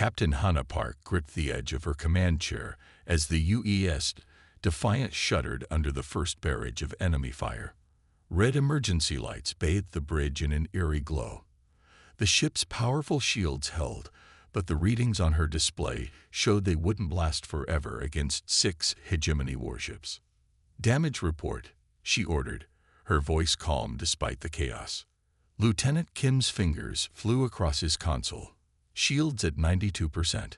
Captain Hannah Park gripped the edge of her command chair as the UES Defiant shuddered under the first barrage of enemy fire. Red emergency lights bathed the bridge in an eerie glow. The ship's powerful shields held, but the readings on her display showed they wouldn't last forever against 6 hegemony warships. "Damage report," she ordered, her voice calm despite the chaos. Lieutenant Kim's fingers flew across his console. Shields at 92%.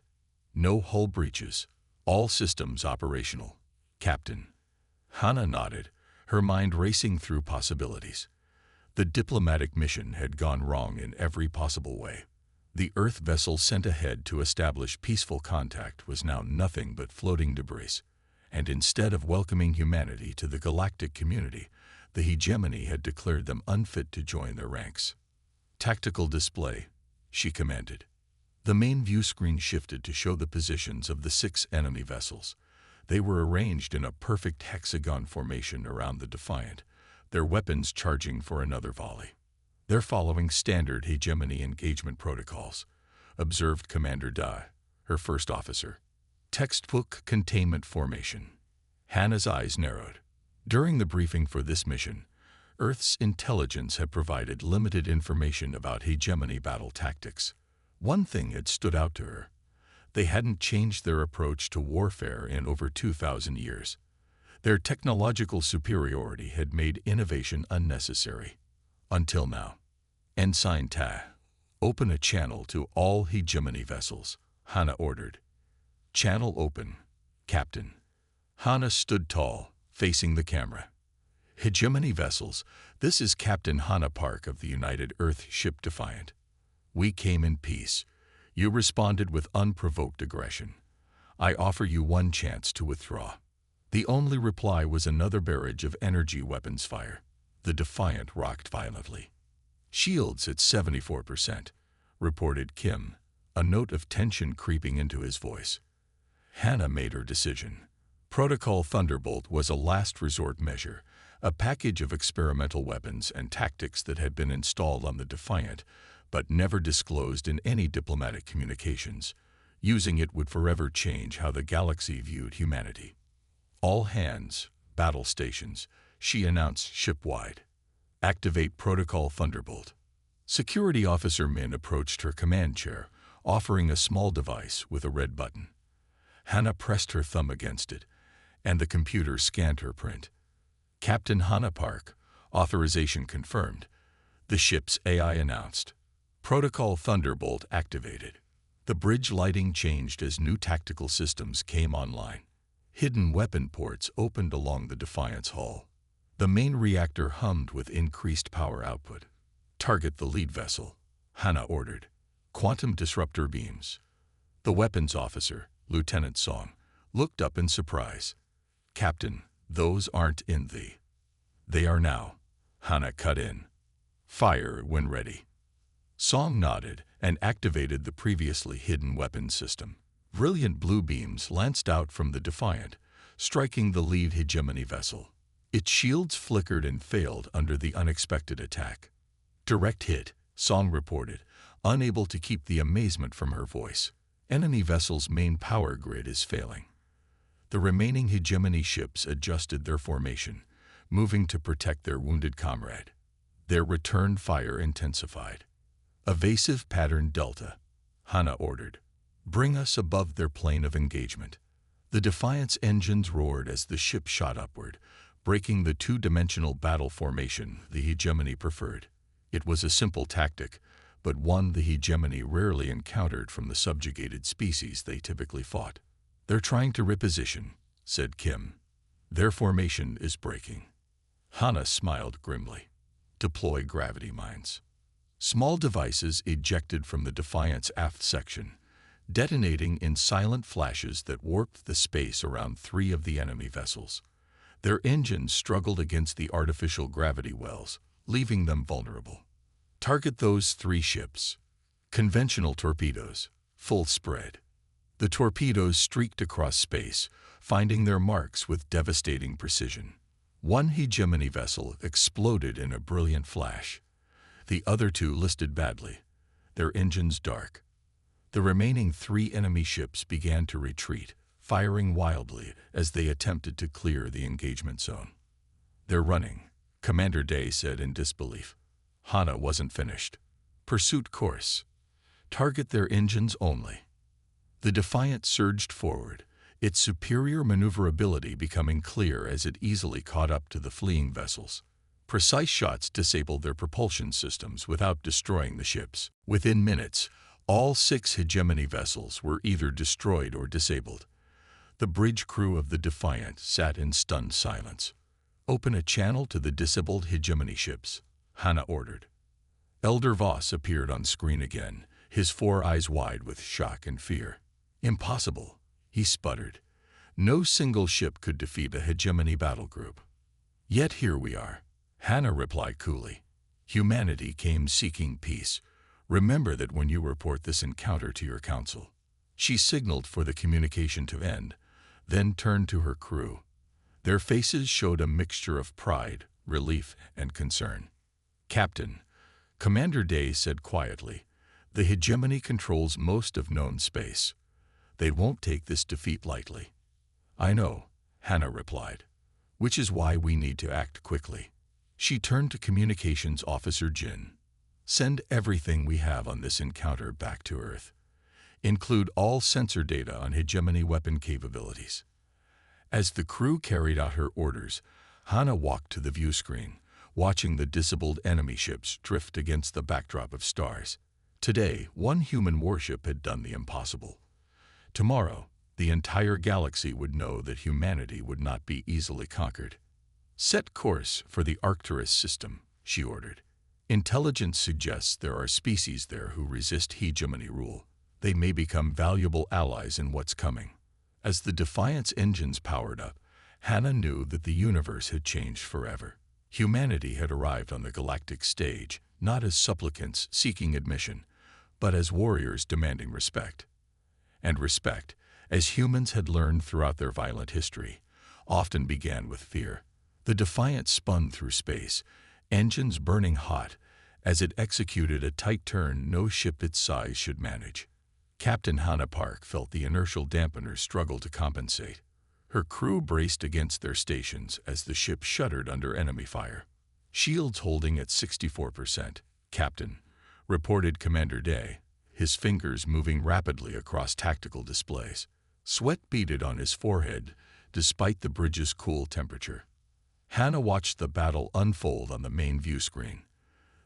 No hull breaches. All systems operational. Captain. Hannah nodded, her mind racing through possibilities. The diplomatic mission had gone wrong in every possible way. The Earth vessel sent ahead to establish peaceful contact was now nothing but floating debris, and instead of welcoming humanity to the galactic community, the hegemony had declared them unfit to join their ranks. "Tactical display," she commanded. The main view screen shifted to show the positions of the 6 enemy vessels. They were arranged in a perfect hexagon formation around the Defiant, their weapons charging for another volley. "They're following standard hegemony engagement protocols," observed Commander Dai, her first officer. "Textbook containment formation." Hannah's eyes narrowed. During the briefing for this mission, Earth's intelligence had provided limited information about hegemony battle tactics. One thing had stood out to her. They hadn't changed their approach to warfare in over 2,000 years. Their technological superiority had made innovation unnecessary. Until now. "Ensign Ta, open a channel to all hegemony vessels," Hannah ordered. "Channel open, Captain." Hannah stood tall, facing the camera. "Hegemony vessels, this is Captain Hannah Park of the United Earth Ship Defiant. We came in peace. You responded with unprovoked aggression. I offer you one chance to withdraw." The only reply was another barrage of energy weapons fire. The Defiant rocked violently. "Shields at 74%, reported Kim, a note of tension creeping into his voice. Hannah made her decision. Protocol Thunderbolt was a last resort measure, a package of experimental weapons and tactics that had been installed on the Defiant, but never disclosed in any diplomatic communications. Using it would forever change how the galaxy viewed humanity. "All hands, battle stations," she announced ship-wide. "Activate Protocol Thunderbolt." Security Officer Min approached her command chair, offering a small device with a red button. Hannah pressed her thumb against it, and the computer scanned her print. "Captain Hannah Park, authorization confirmed," the ship's AI announced. Protocol Thunderbolt activated. The bridge lighting changed as new tactical systems came online. Hidden weapon ports opened along the Defiant's hull. The main reactor hummed with increased power output. "Target the lead vessel," Hannah ordered. "Quantum disruptor beams." The weapons officer, Lieutenant Song, looked up in surprise. "Captain, those aren't in the..." "They are now," Hannah cut in. "Fire when ready." Song nodded and activated the previously hidden weapons system. Brilliant blue beams lanced out from the Defiant, striking the lead hegemony vessel. Its shields flickered and failed under the unexpected attack. "Direct hit," Song reported, unable to keep the amazement from her voice. "Enemy vessel's main power grid is failing." The remaining hegemony ships adjusted their formation, moving to protect their wounded comrade. Their return fire intensified. "Evasive pattern Delta," Hannah ordered. "Bring us above their plane of engagement." The Defiant's engines roared as the ship shot upward, breaking the two-dimensional battle formation the hegemony preferred. It was a simple tactic, but one the hegemony rarely encountered from the subjugated species they typically fought. "They're trying to reposition," said Kim. "Their formation is breaking." Hannah smiled grimly. "Deploy gravity mines." Small devices ejected from the Defiant's aft section, detonating in silent flashes that warped the space around 3 of the enemy vessels. Their engines struggled against the artificial gravity wells, leaving them vulnerable. "Target those 3 ships." Conventional torpedoes, full spread. The torpedoes streaked across space, finding their marks with devastating precision. One hegemony vessel exploded in a brilliant flash. The other 2 listed badly, their engines dark. The remaining 3 enemy ships began to retreat, firing wildly as they attempted to clear the engagement zone. "They're running," Commander Day said in disbelief. Hana wasn't finished. "Pursuit course. Target their engines only." The Defiant surged forward, its superior maneuverability becoming clear as it easily caught up to the fleeing vessels. Precise shots disabled their propulsion systems without destroying the ships. Within minutes, all 6 hegemony vessels were either destroyed or disabled. The bridge crew of the Defiant sat in stunned silence. "Open a channel to the disabled hegemony ships," Hana ordered. Elder Voss appeared on screen again, his 4 eyes wide with shock and fear. "Impossible," he sputtered. "No single ship could defeat a hegemony battle group." "Yet here we are," Hana replied coolly. "Humanity came seeking peace. Remember that when you report this encounter to your council." She signaled for the communication to end, then turned to her crew. Their faces showed a mixture of pride, relief, and concern. "Captain," Commander Day said quietly, "the hegemony controls most of known space. They won't take this defeat lightly." "I know," Hana replied, "which is why we need to act quickly." She turned to Communications Officer Jin. "Send everything we have on this encounter back to Earth. Include all sensor data on hegemony weapon capabilities." As the crew carried out her orders, Hana walked to the view screen, watching the disabled enemy ships drift against the backdrop of stars. Today, 1 human warship had done the impossible. Tomorrow, the entire galaxy would know that humanity would not be easily conquered. "Set course for the Arcturus system," she ordered. "Intelligence suggests there are species there who resist hegemony rule. They may become valuable allies in what's coming." As the Defiant's engines powered up, Hana knew that the universe had changed forever. Humanity had arrived on the galactic stage, not as supplicants seeking admission, but as warriors demanding respect. And respect, as humans had learned throughout their violent history, often began with fear. The Defiant spun through space, engines burning hot, as it executed a tight turn no ship its size should manage. Captain Hana Park felt the inertial dampeners struggle to compensate. Her crew braced against their stations as the ship shuddered under enemy fire. "Shields holding at 64%, Captain," reported Commander Day, his fingers moving rapidly across tactical displays. Sweat beaded on his forehead despite the bridge's cool temperature. Hana watched the battle unfold on the main view screen.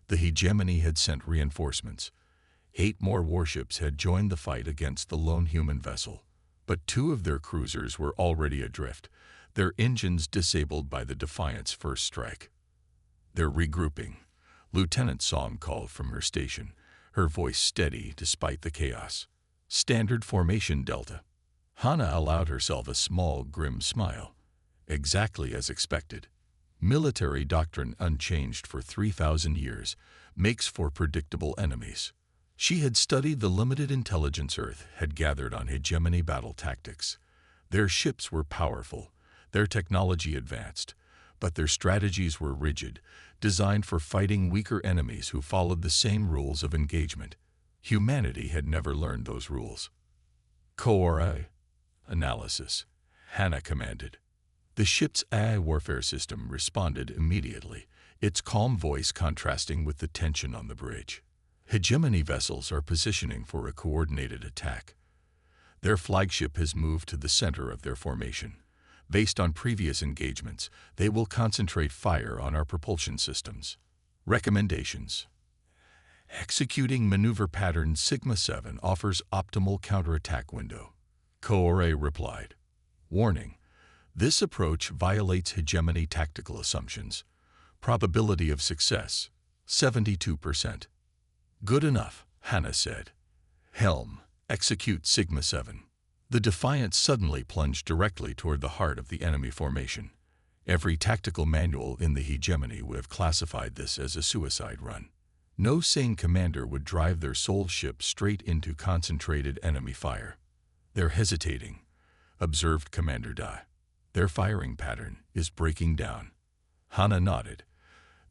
The hegemony had sent reinforcements. 8 more warships had joined the fight against the lone human vessel, but 2 of their cruisers were already adrift, their engines disabled by the Defiant's first strike. "They're regrouping," Lieutenant Song called from her station, her voice steady despite the chaos. "Standard formation Delta." Hana allowed herself a small, grim smile. Exactly as expected. Military doctrine unchanged for 3,000 years makes for predictable enemies. She had studied the limited intelligence Earth had gathered on hegemony battle tactics. Their ships were powerful, their technology advanced, but their strategies were rigid, designed for fighting weaker enemies who followed the same rules of engagement. Humanity had never learned those rules. "Core analysis," Hana commanded. The ship's AI warfare system responded immediately, its calm voice contrasting with the tension on the bridge. "Hegemony vessels are positioning for a coordinated attack. Their flagship has moved to the center of their formation. Based on previous engagements, they will concentrate fire on our propulsion systems. Recommendations: executing maneuver pattern Sigma-7 offers optimal counterattack window." Core replied. "Warning: this approach violates hegemony tactical assumptions. Probability of success: 72%. "Good enough," Hana said. "Helm, execute Sigma-7." The Defiant suddenly plunged directly toward the heart of the enemy formation. Every tactical manual in the hegemony would have classified this as a suicide run. No sane commander would drive their sole ship straight into concentrated enemy fire. "They're hesitating," observed Commander Da. "Their firing pattern is breaking down." Hana nodded.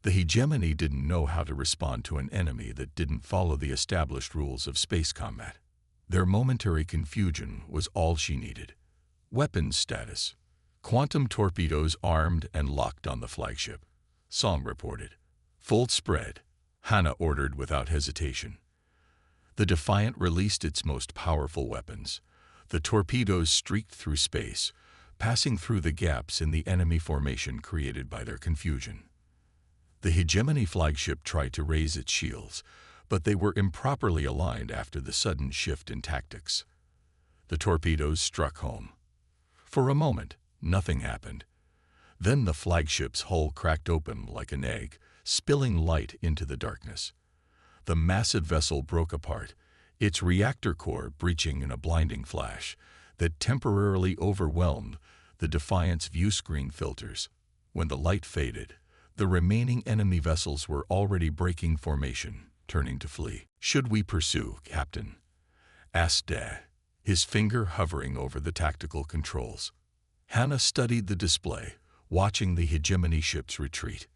The hegemony didn't know how to respond to an enemy that didn't follow the established rules of space combat. Their momentary confusion was all she needed. Weapons status. Quantum torpedoes armed and locked on the flagship. Song reported. Full spread. Hannah ordered without hesitation. The Defiant released its most powerful weapons. The torpedoes streaked through space, passing through the gaps in the enemy formation created by their confusion. The Hegemony flagship tried to raise its shields, but they were improperly aligned after the sudden shift in tactics. The torpedoes struck home. For a moment, nothing happened. Then the flagship's hull cracked open like an egg, spilling light into the darkness. The massive vessel broke apart, its reactor core breaching in a blinding flash that temporarily overwhelmed the Defiant's view screen filters. When the light faded, the remaining enemy vessels were already breaking formation, turning to flee. "Should we pursue, Captain?" asked Dad, his finger hovering over the tactical controls. Hannah studied the display, watching the Hegemony ships retreat.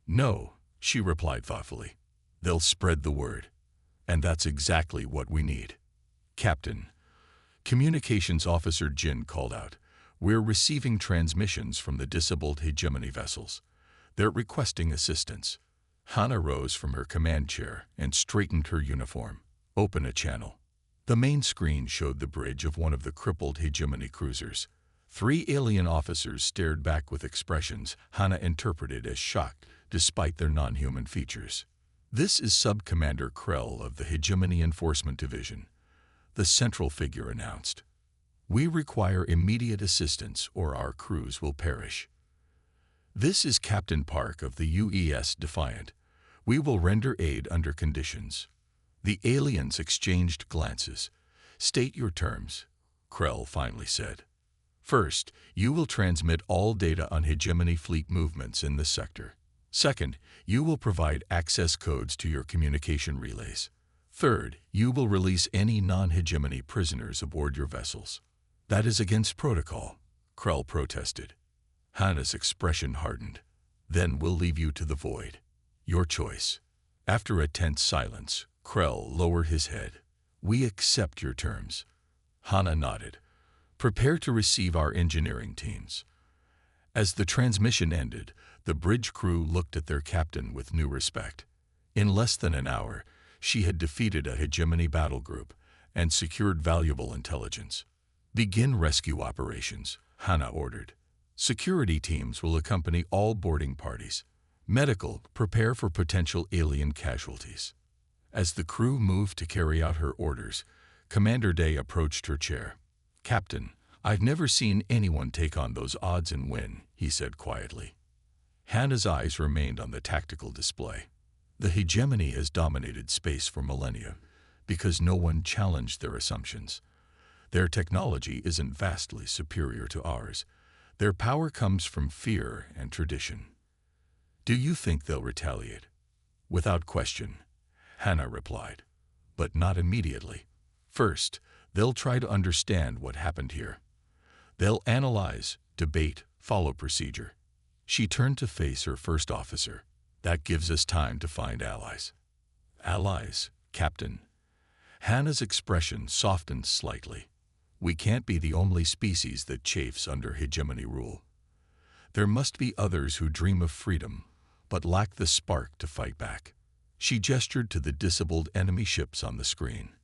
"No," she replied thoughtfully. "They'll spread the word. And that's exactly what we need." "Captain," Communications Officer Jin called out, "we're receiving transmissions from the disabled Hegemony vessels. They're requesting assistance." Hannah rose from her command chair and straightened her uniform. "Open a channel." The main screen showed the bridge of one of the crippled Hegemony cruisers. 3 alien officers stared back with expressions Hannah interpreted as shocked despite their non-human features. "This is Sub-Commander Krell of the Hegemony Enforcement Division," the central figure announced. "We require immediate assistance or our crews will perish." "This is Captain Park of the UES Defiant. We will render aid under conditions." The aliens exchanged glances. "State your terms," Krell finally said. "First, you will transmit all data on Hegemony fleet movements in this sector. Second, you will provide access codes to your communication relays. Third, you will release any non-Hegemony prisoners aboard your vessels." "That is against protocol," Krell protested. Hannah's expression hardened. "Then we'll leave you to the void. Your choice." After a tense silence, Krell lowered his head. "We accept your terms." Hannah nodded. "Prepare to receive our engineering teams." As the transmission ended, the bridge crew looked at their captain with new respect. In less than an hour, she had defeated a Hegemony battle group and secured valuable intelligence. "Begin rescue operations," Hannah ordered. "Security teams will accompany all boarding parties. Medical, prepare for potential alien casualties." As the crew moved to carry out her orders, Commander Day approached her chair. "Captain, I've never seen anyone take on those odds and win," he said quietly. Hannah's eyes remained on the tactical display. The Hegemony has dominated space for millennia because no one challenged their assumptions. Their technology isn't vastly superior to ours. Their power comes from fear and tradition. "Do you think they'll retaliate?" "Without question," Hannah replied. "But not immediately. First, they'll try to understand what happened here. They'll analyze, debate, follow procedure." She turned to face her first officer. "That gives us time to find allies." "Allies, Captain?" Hannah's expression softened slightly. "We can't be the only species that chafes under Hegemony rule. There must be others who dream of freedom, but lack the spark to fight back." She gestured to the disabled enemy ships on the screen.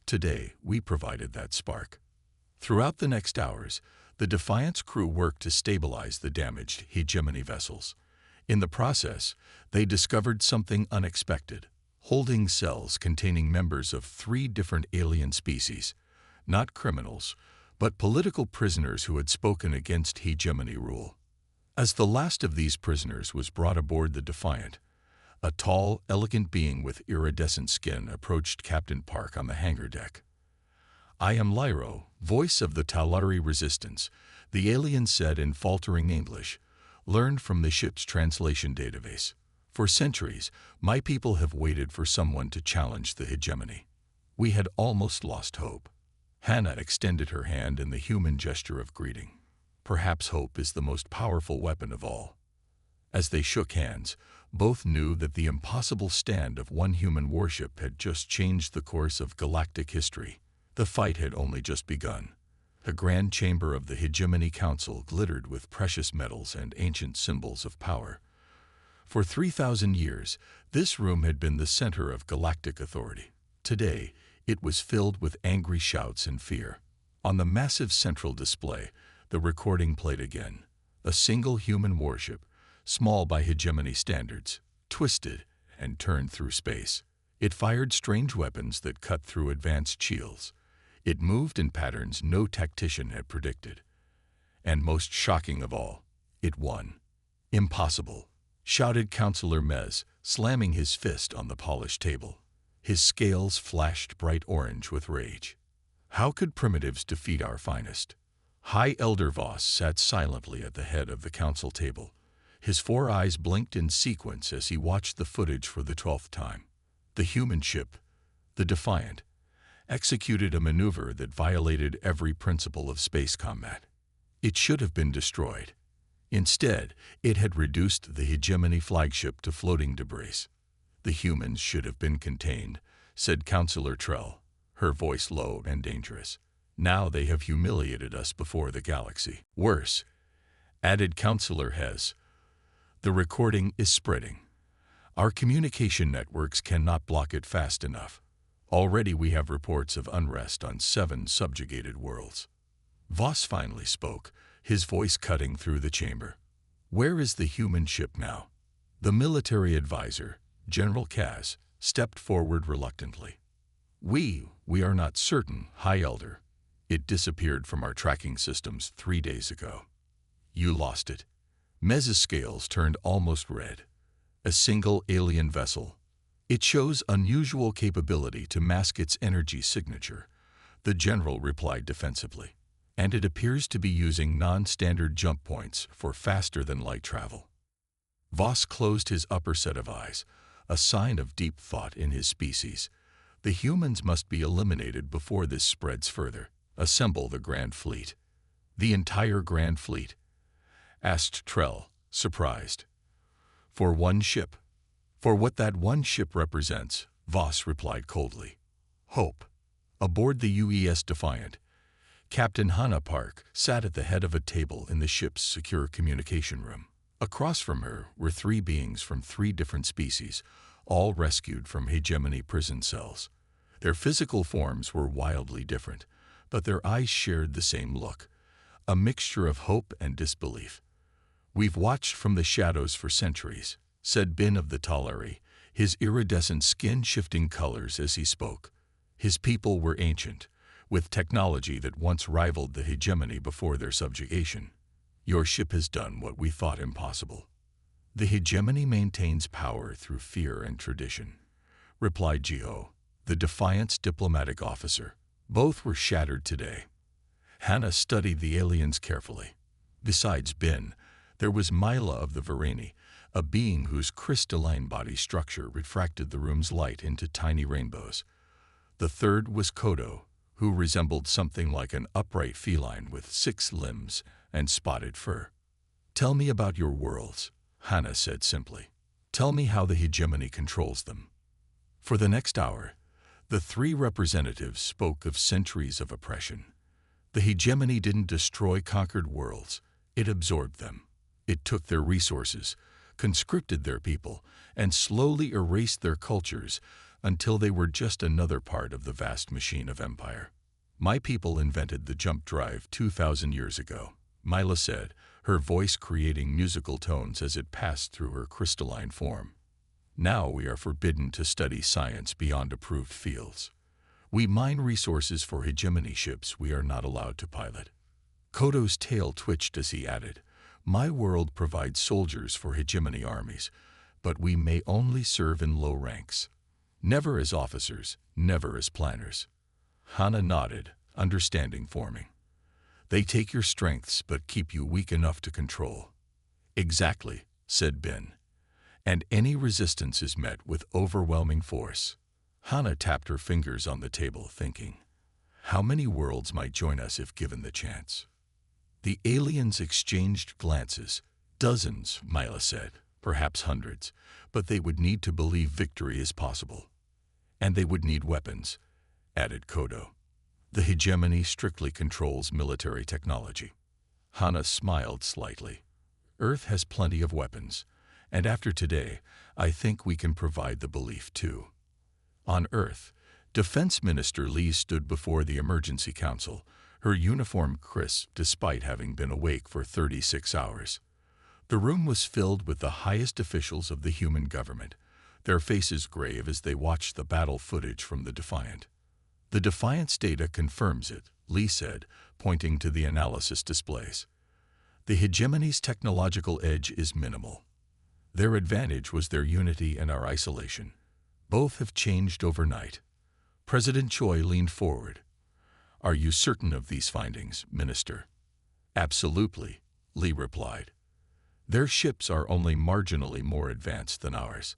"Today, we provided that spark." Throughout the next hours, the Defiant's crew worked to stabilize the damaged Hegemony vessels. In the process, they discovered something unexpected: holding cells containing members of 3 different alien species, not criminals, but political prisoners who had spoken against Hegemony rule. As the last of these prisoners was brought aboard the Defiant, a tall, elegant being with iridescent skin approached Captain Park on the hangar deck. "I am Lyro, voice of the Talari Resistance," the alien said in faltering English, learned from the ship's translation database. "For centuries, my people have waited for someone to challenge the Hegemony. We had almost lost hope." Hannah extended her hand in the human gesture of greeting. Perhaps hope is the most powerful weapon of all. As they shook hands, both knew that the impossible stand of one human warship had just changed the course of galactic history. The fight had only just begun. The grand chamber of the Hegemony Council glittered with precious metals and ancient symbols of power. For 3,000 years, this room had been the center of galactic authority. Today, it was filled with angry shouts and fear. On the massive central display, the recording played again. A single human warship, small by hegemony standards, twisted and turned through space. It fired strange weapons that cut through advanced shields. It moved in patterns no tactician had predicted. And most shocking of all, it won. "Impossible," shouted Councillor Mez, slamming his fist on the polished table. His scales flashed bright orange with rage. "How could primitives defeat our finest?" High Elder Voss sat silently at the head of the council table. His 4 eyes blinked in sequence as he watched the footage for the 12th time. The human ship, the Defiant, executed a maneuver that violated every principle of space combat. It should have been destroyed. Instead, it had reduced the Hegemony flagship to floating debris. "The humans should have been contained," said Councillor Trell, her voice low and dangerous. "Now they have humiliated us before the galaxy." "Worse," added Councillor Hez. "The recording is spreading. Our communication networks cannot block it fast enough. Already we have reports of unrest on 7 subjugated worlds." Voss finally spoke, his voice cutting through the chamber. "Where is the human ship now?" The military advisor, General Kaz, stepped forward reluctantly. We are not certain, High Elder. It disappeared from our tracking systems 3 days ago." "You lost it." Mez's scales turned almost red. "A single alien vessel. It shows unusual capability to mask its energy signature," the general replied defensively. "And it appears to be using non-standard jump points for faster-than-light travel." Voss closed his upper set of eyes, a sign of deep thought in his species. "The humans must be eliminated before this spreads further. Assemble the Grand Fleet." "The entire Grand Fleet?" asked Trell, surprised. "For one ship." "For what that one ship represents," Voss replied coldly. "Hope." Aboard the UES Defiant, Captain Hannah Park sat at the head of a table in the ship's secure communication room. Across from her were 3 beings from 3 different species, all rescued from hegemony prison cells. Their physical forms were wildly different, but their eyes shared the same look, a mixture of hope and disbelief. "We've watched from the shadows for centuries," said Bin of the Talari, his iridescent skin shifting colors as he spoke. "His people were ancient, with technology that once rivaled the hegemony before their subjugation. Your ship has done what we thought impossible." "The hegemony maintains power through fear and tradition," replied Jiho, the Defiant's diplomatic officer. "Both were shattered today." Hannah studied the aliens carefully. Besides Bin, there was Mila of the Varani, a being whose crystalline body structure refracted the room's light into tiny rainbows. The third was Kodo, who resembled something like an upright feline with 6 limbs and spotted fur. "Tell me about your worlds," Hannah said simply. "Tell me how the hegemony controls them." For the next hour, the 3 representatives spoke of centuries of oppression. The hegemony didn't destroy conquered worlds, it absorbed them. It took their resources, conscripted their people, and slowly erased their cultures until they were just another part of the vast machine of empire. "My people invented the jump drive 2,000 years ago," Mila said, her voice creating musical tones as it passed through her crystalline form. "Now we are forbidden to study science beyond approved fields. We mine resources for hegemony ships we are not allowed to pilot." Kodo's tail twitched as he added, "My world provides soldiers for hegemony armies, but we may only serve in low ranks. Never as officers, never as planners." Hannah nodded, understanding forming. "They take your strengths but keep you weak enough to control." "Exactly," said Bin. "And any resistance is met with overwhelming force." Hannah tapped her fingers on the table, thinking, how many worlds might join us if given the chance? The aliens exchanged glances. "Dozens," Mila said, "perhaps hundreds, but they would need to believe victory is possible." "And they would need weapons," added Kodo. The hegemony strictly controls military technology. Hana smiled slightly. Earth has plenty of weapons, and after today, I think we can provide the belief too. On Earth, Defense Minister Lee stood before the Emergency Council, her uniform crisp despite having been awake for 36 hours. The room was filled with the highest officials of the human government, their faces grave as they watched the battle footage from the Defiant. The Defiant's data confirms it, Lee said, pointing to the analysis displays. The hegemony's technological edge is minimal. Their advantage was their unity and our isolation. Both have changed overnight. President Choi leaned forward. Are you certain of these findings, Minister? Absolutely, Lee replied. Their ships are only marginally more advanced than ours.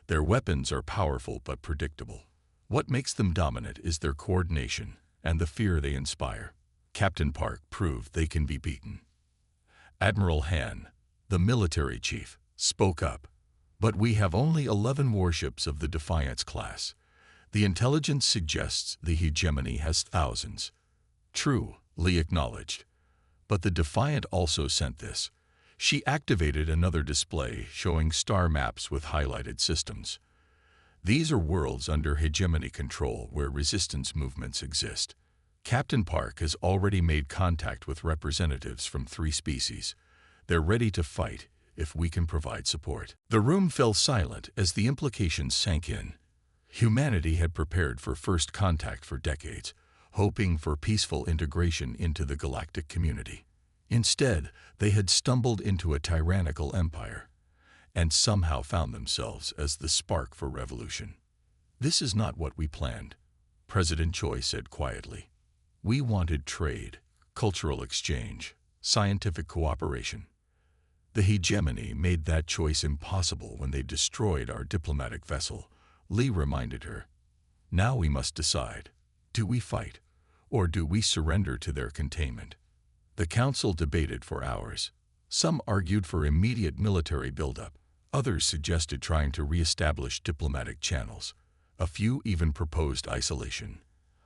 Their weapons are powerful but predictable. What makes them dominant is their coordination and the fear they inspire. Captain Park proved they can be beaten. Admiral Han, the military chief, spoke up. But we have only 11 warships of the Defiance class. The intelligence suggests the hegemony has thousands. True, Lee acknowledged. But the Defiant also sent this. She activated another display showing star maps with highlighted systems. These are worlds under hegemony control where resistance movements exist. Captain Park has already made contact with representatives from 3 species. They're ready to fight if we can provide support. The room fell silent as the implications sank in. Humanity had prepared for first contact for decades, hoping for peaceful integration into the galactic community. Instead, they had stumbled into a tyrannical empire, and somehow found themselves as the spark for revolution. This is not what we planned, President Choi said quietly. We wanted trade, cultural exchange, scientific cooperation. The hegemony made that choice impossible when they destroyed our diplomatic vessel, Lee reminded her. Now we must decide. Do we fight, or do we surrender to their containment? The council debated for hours. Some argued for immediate military buildup. Others suggested trying to re-establish diplomatic channels. A few even proposed isolation,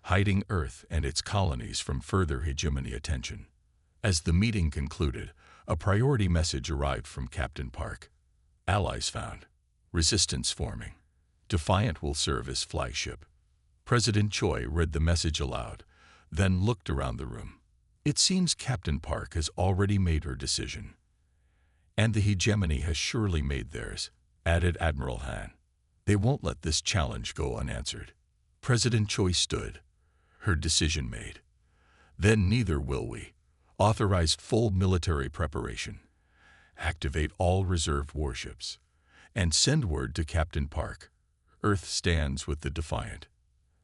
hiding Earth and its colonies from further hegemony attention. As the meeting concluded, a priority message arrived from Captain Park. Allies found. Resistance forming. Defiant will serve as flagship. President Choi read the message aloud, then looked around the room. It seems Captain Park has already made her decision. And the hegemony has surely made theirs, added Admiral Han. They won't let this challenge go unanswered. President Choi stood, her decision made. Then neither will we. Authorize full military preparation. Activate all reserve warships. And send word to Captain Park. Earth stands with the Defiant.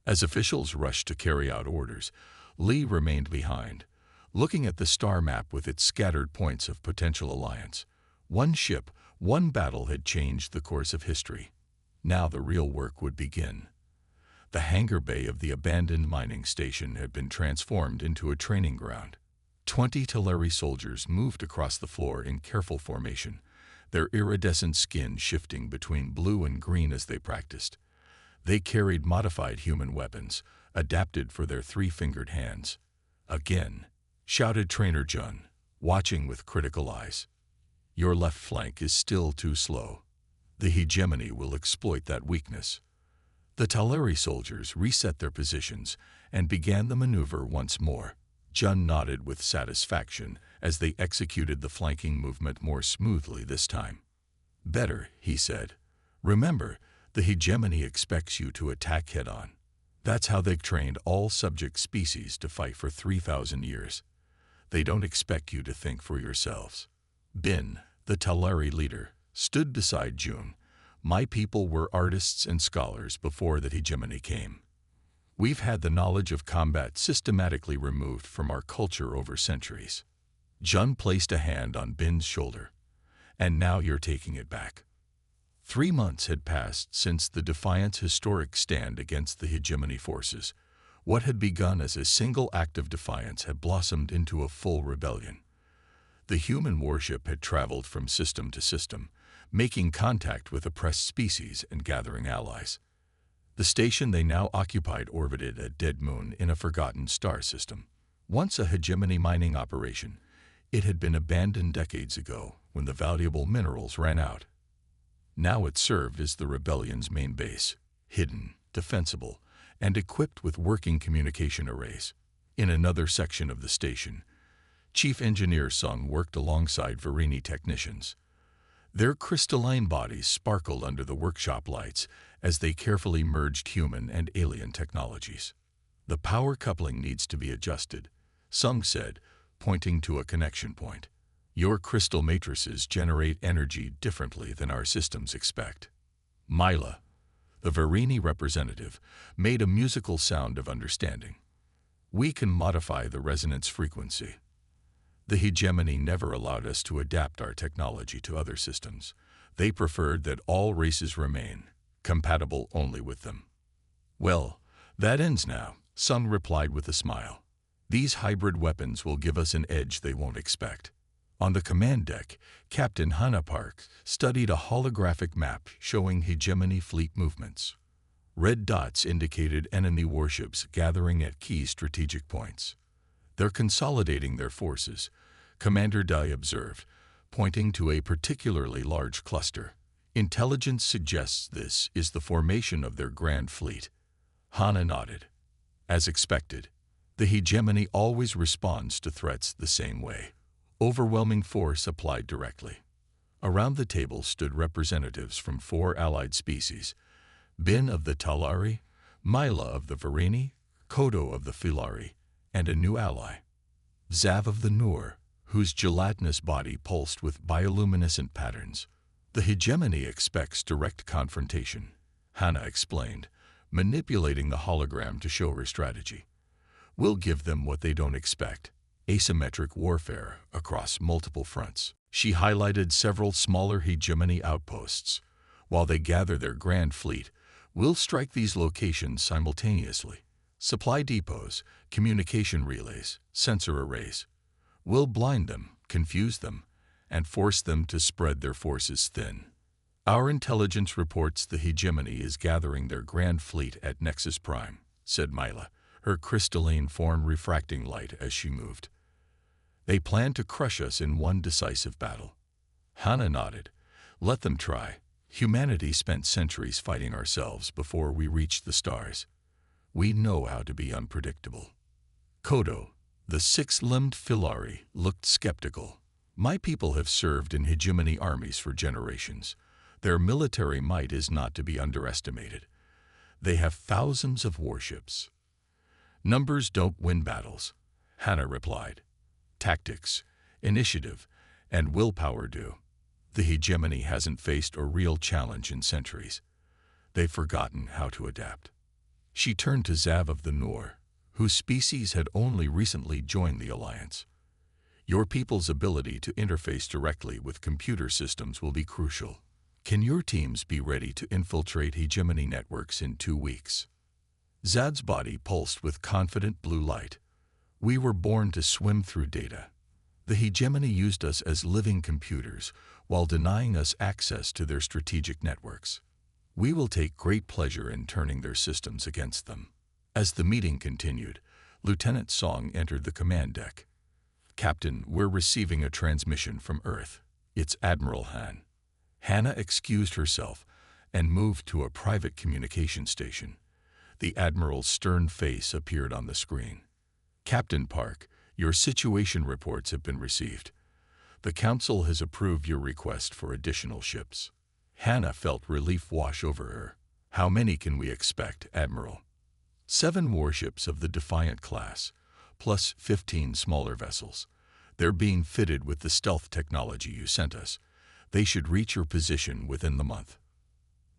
As officials rushed to carry out orders, Lee remained behind, looking at the star map with its scattered points of potential alliance. One ship, one battle had changed the course of history. Now the real work would begin. The hangar bay of the abandoned mining station had been transformed into a training ground. 20 Teleri soldiers moved across the floor in careful formation, their iridescent skin shifting between blue and green as they practiced. They carried modified human weapons, adapted for their 3-fingered hands. Again, shouted Trainer Jun, watching with critical eyes. Your left flank is still too slow. The hegemony will exploit that weakness. The Teleri soldiers reset their positions and began the maneuver once more. Jun nodded with satisfaction as they executed the flanking movement more smoothly this time. Better, he said. Remember, the hegemony expects you to attack head-on. That's how they've trained all subject species to fight for 3,000 years. They don't expect you to think for yourselves. Bin, the Teleri leader, stood beside June. My people were artists and scholars before the hegemony came. We've had the knowledge of combat systematically removed from our culture over centuries. Jun placed a hand on Bin's shoulder. And now you're taking it back. 3 months had passed since the Defiant's historic stand against the hegemony forces. What had begun as a single act of defiance had blossomed into a full rebellion. The human warship had traveled from system to system, making contact with oppressed species and gathering allies. The station they now occupied orbited a dead moon in a forgotten star system. Once a hegemony mining operation, it had been abandoned decades ago when the valuable minerals ran out. Now it served as the rebellion's main base, hidden, defensible, and equipped with working communication arrays. In another section of the station, Chief Engineer Sung worked alongside Verini technicians. Their crystalline bodies sparkled under the workshop lights as they carefully merged human and alien technologies. "The power coupling needs to be adjusted," Sung said, pointing to a connection point. "Your crystal matrices generate energy differently than our systems expect." Mila, the Verini representative, made a musical sound of understanding. "We can modify the resonance frequency. The hegemony never allowed us to adapt our technology to other systems. They preferred that all races remain compatible only with them." "Well, that ends now," Sung replied with a smile. "These hybrid weapons will give us an edge they won't expect." On the command deck, Captain Hannah Park studied a holographic map showing hegemony fleet movements. Red dots indicated enemy warships gathering at key strategic points. "They're consolidating their forces," Commander Dai observed, pointing to a particularly large cluster. "Intelligence suggests this is the formation of their grand fleet." Hannah nodded. As expected, the hegemony always responds to threats the same way. Overwhelming force applied directly. Around the table stood representatives from 4 allied species: Bin of the Talari, Mila of the Verini, Kodo of the Filari, and a new ally, Zav of the Nur, whose gelatinous body pulsed with bioluminescent patterns. "The hegemony expects direct confrontation," Hannah explained, manipulating the hologram to show her strategy. "We'll give them what they don't expect: asymmetric warfare across multiple fronts." She highlighted several smaller hegemony outposts. "While they gather their grand fleet, we'll strike these locations simultaneously. Supply depots, communication relays, sensor arrays. We'll blind them, confuse them, and force them to spread their forces thin." "Our intelligence reports the hegemony is gathering their grand fleet at Nexus Prime," said Mila, her crystalline form refracting light as she moved. "They plan to crush us in one decisive battle." Hannah nodded. "Let them try. Humanity spent centuries fighting ourselves before we reached the stars. We know how to be unpredictable." Kodo, the 6-limbed Filari, looked skeptical. "My people have served in hegemony armies for generations. Their military might is not to be underestimated. They have thousands of warships." "Numbers don't win battles," Hannah replied. "Tactics, initiative, and willpower do. The hegemony hasn't faced a real challenge in centuries. They've forgotten how to adapt." She turned to Zav of the Nur, whose species had only recently joined the alliance. "Your people's ability to interface directly with computer systems will be crucial. Can your teams be ready to infiltrate hegemony networks in 2 weeks?" Zad's body pulsed with confident blue light. "We were born to swim through data. The hegemony used us as living computers while denying us access to their strategic networks. We will take great pleasure in turning their systems against them." As the meeting continued, Lieutenant Song entered the command deck. "Captain, we're receiving a transmission from Earth. It's Admiral Han." Hannah excused herself and moved to a private communication station. The Admiral's stern face appeared on the screen. "Captain Park, your situation reports have been received. The Council has approved your request for additional ships." Hannah felt relief wash over her. "How many can we expect, Admiral?" 7 warships of the Defiant class, plus 15 smaller vessels. They're being fitted with the stealth technology you sent us. They should reach your position within the month."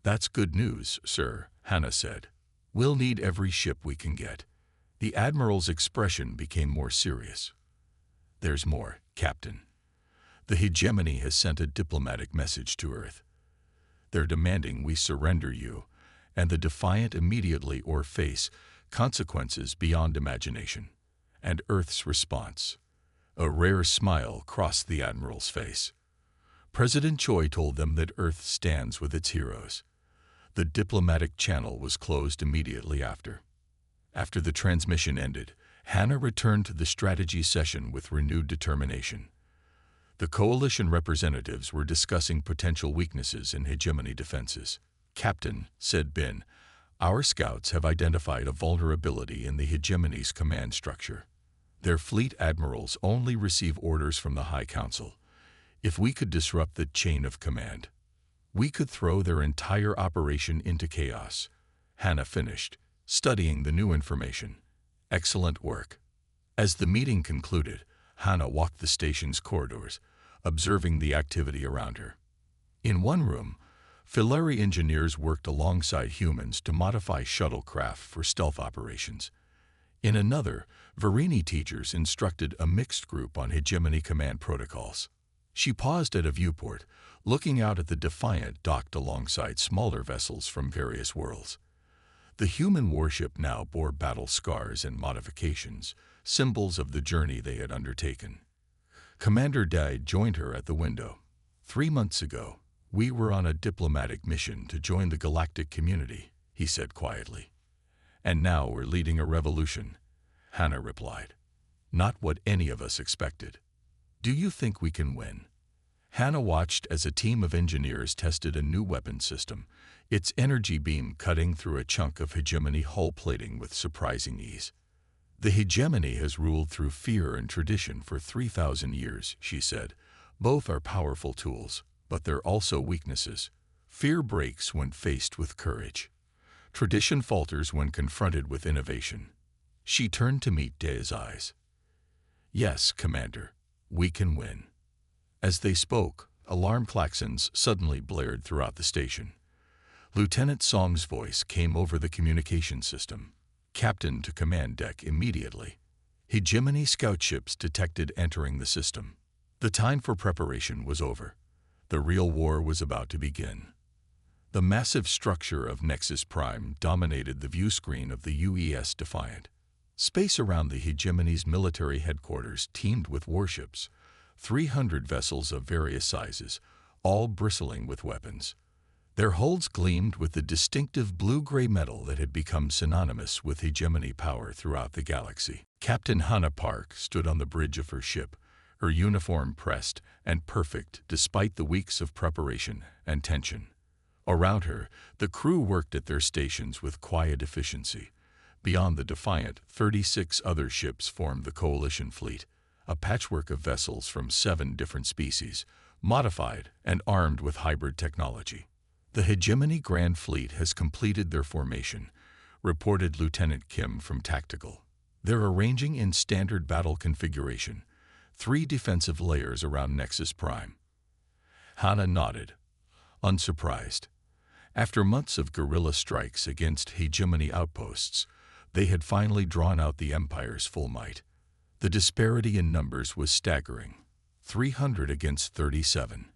"That's good news, sir," Hannah said. "We'll need every ship we can get." The Admiral's expression became more serious. "There's more, Captain. The hegemony has sent a diplomatic message to Earth. They're demanding we surrender you, and the Defiant immediately or face consequences beyond imagination." And Earth's response. A rare smile crossed the Admiral's face. "President Choi told them that Earth stands with its heroes. The diplomatic channel was closed immediately after. After the transmission ended, Hannah returned to the strategy session with renewed determination. The coalition representatives were discussing potential weaknesses in hegemony defenses. "Captain," said Ben, "our scouts have identified a vulnerability in the hegemony's command structure. Their fleet admirals only receive orders from the High Council. If we could disrupt the chain of command, we could throw their entire operation into chaos." Hannah finished, studying the new information. "Excellent work." As the meeting concluded, Hannah walked the station's corridors, observing the activity around her. In one room, Filari engineers worked alongside humans to modify shuttlecraft for stealth operations. In another, Verini teachers instructed a mixed group on hegemony command protocols. She paused at a viewport, looking out at the Defiant docked alongside smaller vessels from various worlds. The human warship now bore battle scars and modifications, symbols of the journey they had undertaken. Commander Dai joined her at the window. 3 months ago, we were on a diplomatic mission to join the galactic community," he said quietly. "And now we're leading a revolution," Hannah replied. "Not what any of us expected. Do you think we can win?" Hannah watched as a team of engineers tested a new weapon system, its energy beam cutting through a chunk of hegemony hull plating with surprising ease. "The hegemony has ruled through fear and tradition for 3,000 years, she said. "Both are powerful tools, but they're also weaknesses. Fear breaks when faced with courage. Tradition falters when confronted with innovation." She turned to meet Dai's eyes. "Yes, Commander, we can win." As they spoke, alarm klaxons suddenly blared throughout the station. Lieutenant Song's voice came over the communication system. "Captain to command deck immediately. Hegemony scout ships detected entering the system." The time for preparation was over. The real war was about to begin. The massive structure of Nexus Prime dominated the view screen of the UES Defiant. Space around the hegemony's military headquarters teemed with warships, 300 vessels of various sizes, all bristling with weapons. Their hulls gleamed with the distinctive blue-gray metal that had become synonymous with hegemony power throughout the galaxy. Captain Hannah Park stood on the bridge of her ship, her uniform pressed and perfect despite the weeks of preparation and tension. Around her, the crew worked at their stations with quiet efficiency. Beyond the Defiant, 36 other ships formed the coalition fleet, a patchwork of vessels from 7 different species, modified and armed with hybrid technology. "The Hegemony Grand Fleet has completed their formation," reported Lieutenant Kim from Tactical. "They're arranging in standard battle configuration, 3 defensive layers around Nexus Prime." Hannah nodded, unsurprised. After months of guerrilla strikes against hegemony outposts, they had finally drawn out the Empire's full might. The disparity in numbers was staggering, 300 against 37.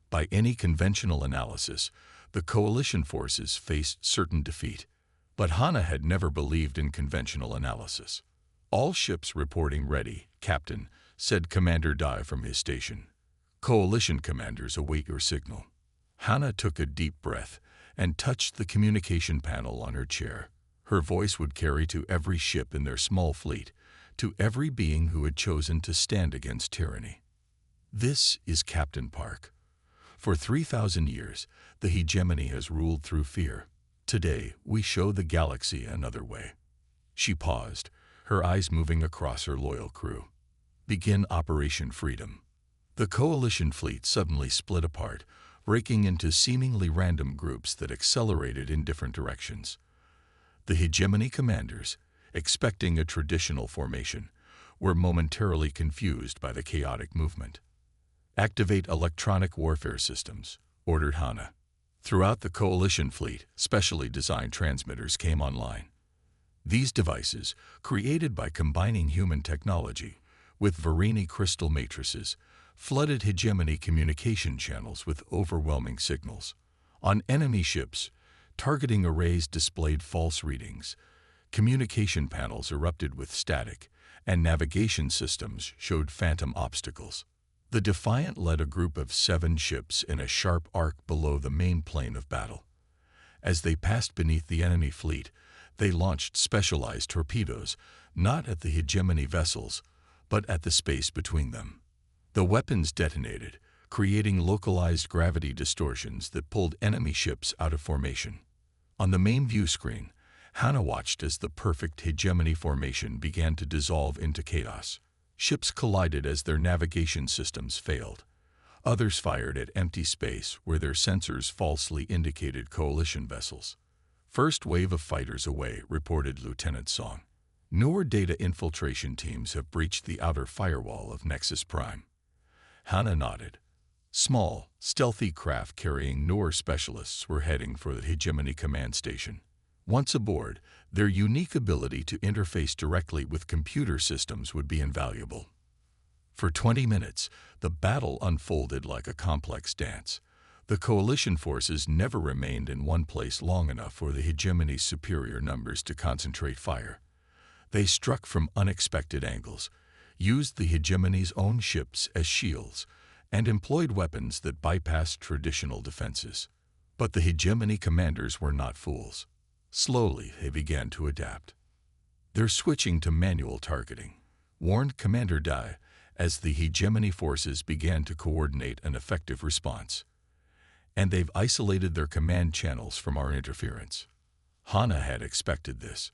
By any conventional analysis, the coalition forces faced certain defeat. But Hannah had never believed in conventional analysis. "All ships reporting ready, Captain," said Commander Dai from his station. "Coalition commanders await your signal." Hannah took a deep breath and touched the communication panel on her chair. Her voice would carry to every ship in their small fleet, to every being who had chosen to stand against tyranny. "This is Captain Park. For 3,000 years, the hegemony has ruled through fear. Today, we show the galaxy another way." She paused, her eyes moving across her loyal crew. "Begin Operation Freedom." The coalition fleet suddenly split apart, breaking into seemingly random groups that accelerated in different directions. The hegemony commanders, expecting a traditional formation, were momentarily confused by the chaotic movement. "Activate electronic warfare systems," ordered Hannah. Throughout the coalition fleet, specially designed transmitters came online. These devices, created by combining human technology with Verini crystal matrices, flooded hegemony communication channels with overwhelming signals. On enemy ships, targeting arrays displayed false readings, communication panels erupted with static, and navigation systems showed phantom obstacles. The Defiant led a group of 7 ships in a sharp arc below the main plane of battle. As they passed beneath the enemy fleet, they launched specialized torpedoes, not at the hegemony vessels, but at the space between them. The weapons detonated, creating localized gravity distortions that pulled enemy ships out of formation. On the main view screen, Hannah watched as the perfect hegemony formation began to dissolve into chaos. Ships collided as their navigation systems failed. Others fired at empty space where their sensors falsely indicated coalition vessels. "First wave of fighters away," reported Lieutenant Song. "Newer data infiltration teams have breached the outer firewall of Nexus Prime." Hannah nodded. Small, stealthy craft carrying Noor specialists were heading for the hegemony command station. Once aboard, their unique ability to interface directly with computer systems would be invaluable. For 20 minutes, the battle unfolded like a complex dance. The coalition forces never remained in one place long enough for the hegemony's superior numbers to concentrate fire. They struck from unexpected angles, used the hegemony's own ships as shields, and employed weapons that bypassed traditional defenses. But the hegemony commanders were not fools. Slowly, they began to adapt. "They're switching to manual targeting," warned Commander Dai, as the hegemony forces began to coordinate an effective response. "And they've isolated their command channels from our interference." Hannah had expected this.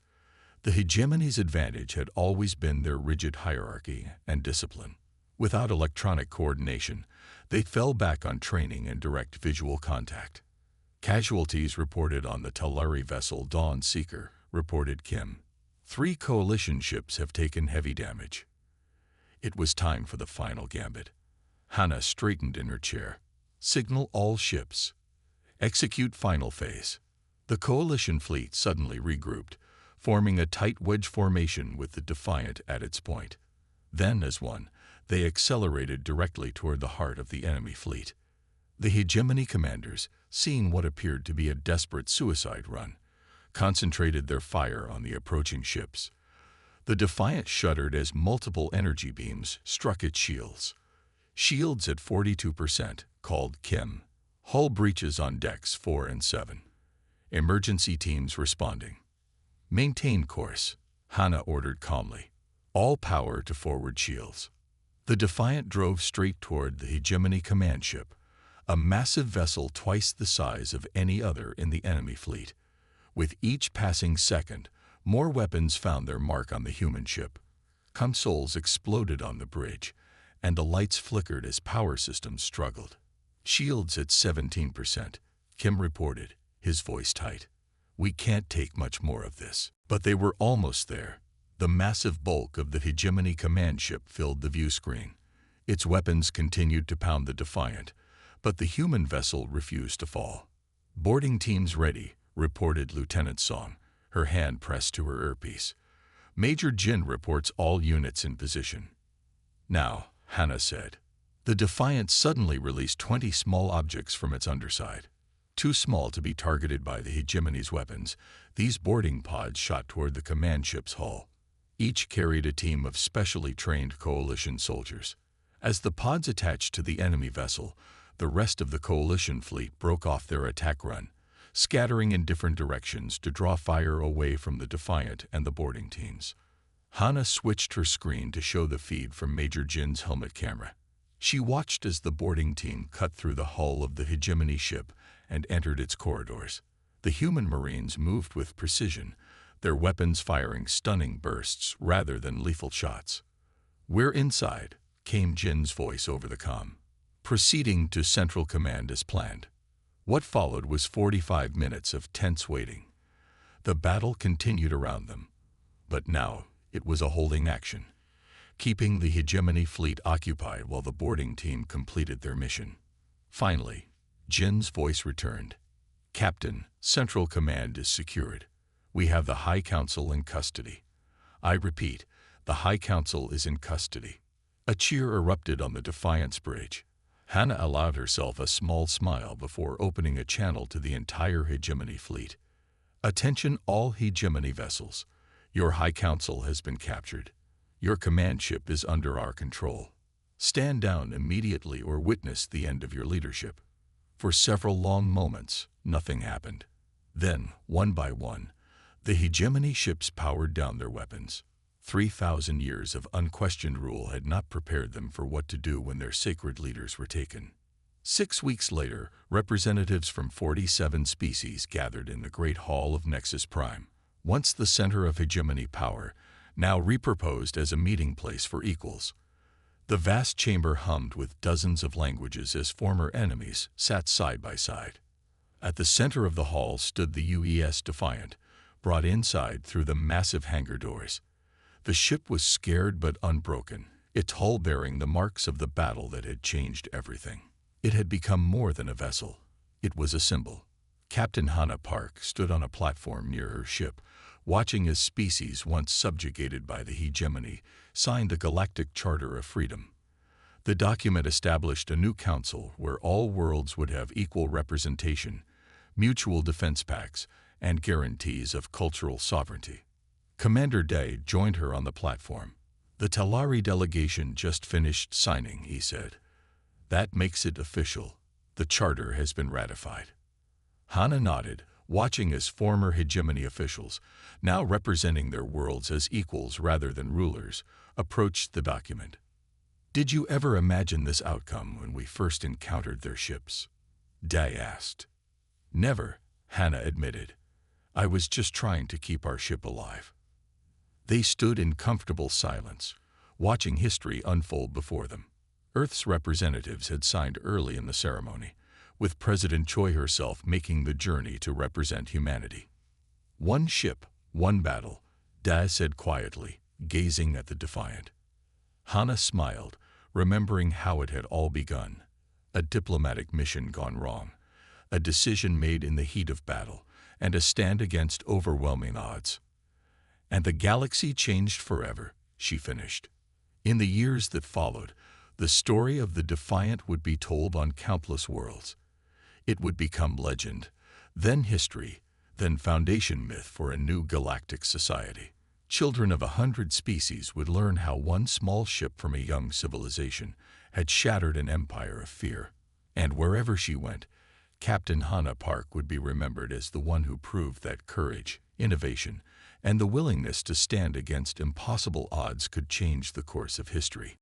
The hegemony's advantage had always been their rigid hierarchy and discipline. Without electronic coordination, they fell back on training and direct visual contact. "Casualties reported on the Talari vessel Dawn Seeker," reported Kim. "3 coalition ships have taken heavy damage." It was time for the final gambit. Hannah straightened in her chair. "Signal all ships. Execute final phase." The coalition fleet suddenly regrouped, forming a tight wedge formation with the Defiant at its point. Then, as one, they accelerated directly toward the heart of the enemy fleet. The hegemony commanders, seeing what appeared to be a desperate suicide run, concentrated their fire on the approaching ships. The Defiant shuddered as multiple energy beams struck its shields. "Shields at 42%, called Kim. "Hull breaches on decks 4 and 7. Emergency teams responding." "Maintain course," Hannah ordered calmly. "All power to forward shields." The Defiant drove straight toward the hegemony command ship, a massive vessel twice the size of any other in the enemy fleet. With each passing second, more weapons found their mark on the human ship. Consoles exploded on the bridge, and the lights flickered as power systems struggled. "Shields at 17%, Kim reported, his voice tight. "We can't take much more of this." But they were almost there. The massive bulk of the hegemony command ship filled the view screen. Its weapons continued to pound the Defiant, but the human vessel refused to fall. "Boarding teams ready," reported Lieutenant Song, her hand pressed to her earpiece. "Major Jin reports all units in position." "Now," Hannah said. The Defiant suddenly released 20 small objects from its underside. Too small to be targeted by the hegemony's weapons, these boarding pods shot toward the command ship's hull. Each carried a team of specially trained coalition soldiers. As the pods attached to the enemy vessel, the rest of the coalition fleet broke off their attack run, scattering in different directions to draw fire away from the Defiant and the boarding teams. Hannah switched her screen to show the feed from Major Jin's helmet camera. She watched as the boarding team cut through the hull of the hegemony ship and entered its corridors. The human Marines moved with precision, their weapons firing stunning bursts rather than lethal shots. "We're inside," came Jin's voice over the comm. "Proceeding to Central Command as planned." What followed was 45 minutes of tense waiting. The battle continued around them, but now it was a holding action, keeping the hegemony fleet occupied while the boarding team completed their mission. Finally, Jin's voice returned. "Captain, Central Command is secured. We have the High Council in custody. I repeat, the High Council is in custody." A cheer erupted on the Defiance bridge. Hannah allowed herself a small smile before opening a channel to the entire hegemony fleet. "Attention all hegemony vessels. Your High Council has been captured. Your command ship is under our control. Stand down immediately or witness the end of your leadership." For several long moments, nothing happened. Then, one by one, the hegemony ships powered down their weapons. 3,000 years of unquestioned rule had not prepared them for what to do when their sacred leaders were taken. 6 weeks later, representatives from 47 species gathered in the Great Hall of Nexus Prime, once the center of hegemony power, now repurposed as a meeting place for equals. The vast chamber hummed with dozens of languages as former enemies sat side by side. At the center of the hall stood the UES Defiant, brought inside through the massive hangar doors. The ship was scared but unbroken, its hull bearing the marks of the battle that had changed everything. It had become more than a vessel. It was a symbol. Captain Hannah Park stood on a platform near her ship, watching as species once subjugated by the hegemony signed the Galactic Charter of Freedom. The document established a new council where all worlds would have equal representation, mutual defense pacts, and guarantees of cultural sovereignty. Commander Day joined her on the platform. "The Talari delegation just finished signing," he said. "That makes it official. The charter has been ratified." Hannah nodded, watching as former hegemony officials, now representing their worlds as equals rather than rulers, approached the document. "Did you ever imagine this outcome when we first encountered their ships?" Day asked. "Never," Hannah admitted. "I was just trying to keep our ship alive." They stood in comfortable silence, watching history unfold before them. Earth's representatives had signed early in the ceremony, with President Choi herself making the journey to represent humanity. "One ship, one battle," Day said quietly, gazing at the Defiant. Hannah smiled, remembering how it had all begun. A diplomatic mission gone wrong, a decision made in the heat of battle, and a stand against overwhelming odds. "And the galaxy changed forever," she finished. In the years that followed, the story of the Defiant would be told on countless worlds. It would become legend, then history, then foundation myth for a new galactic society. Children of 100 species would learn how one small ship from a young civilization had shattered an empire of fear. And wherever she went, Captain Hannah Park would be remembered as the one who proved that courage, innovation, and the willingness to stand against impossible odds could change the course of history.